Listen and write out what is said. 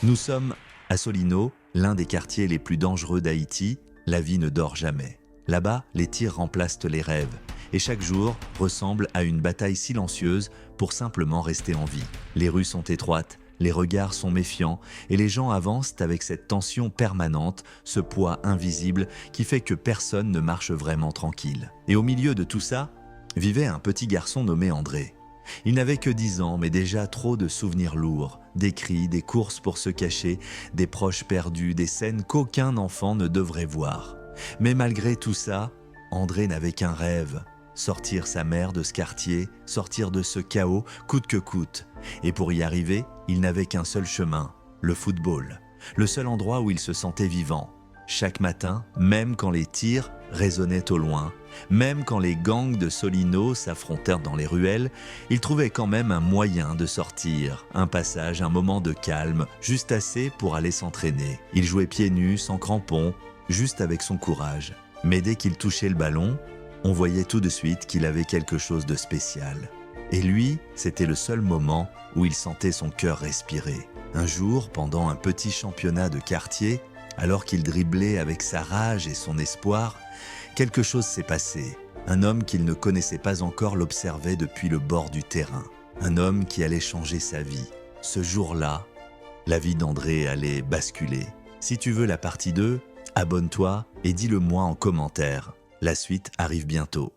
Nous sommes à Solino, l'un des quartiers les plus dangereux d'Haïti. La vie ne dort jamais. Là-bas, les tirs remplacent les rêves. Et chaque jour ressemble à une bataille silencieuse pour simplement rester en vie. Les rues sont étroites, les regards sont méfiants et les gens avancent avec cette tension permanente, ce poids invisible qui fait que personne ne marche vraiment tranquille. Et au milieu de tout ça, vivait un petit garçon nommé André. Il n'avait que 10 ans, mais déjà trop de souvenirs lourds, des cris, des courses pour se cacher, des proches perdus, des scènes qu'aucun enfant ne devrait voir. Mais malgré tout ça, André n'avait qu'un rêve, sortir sa mère de ce quartier, sortir de ce chaos, coûte que coûte. Et pour y arriver, il n'avait qu'un seul chemin, le football, le seul endroit où il se sentait vivant. Chaque matin, même quand les tirs résonnaient au loin, même quand les gangs de Solino s'affrontèrent dans les ruelles, il trouvait quand même un moyen de sortir, un passage, un moment de calme, juste assez pour aller s'entraîner. Il jouait pieds nus, sans crampons, juste avec son courage. Mais dès qu'il touchait le ballon, on voyait tout de suite qu'il avait quelque chose de spécial. Et lui, c'était le seul moment où il sentait son cœur respirer. Un jour, pendant un petit championnat de quartier, alors qu'il driblait avec sa rage et son espoir, quelque chose s'est passé. Un homme qu'il ne connaissait pas encore l'observait depuis le bord du terrain. Un homme qui allait changer sa vie. Ce jour-là, la vie d'André allait basculer. Si tu veux la partie 2, abonne-toi et dis-le moi en commentaire. La suite arrive bientôt.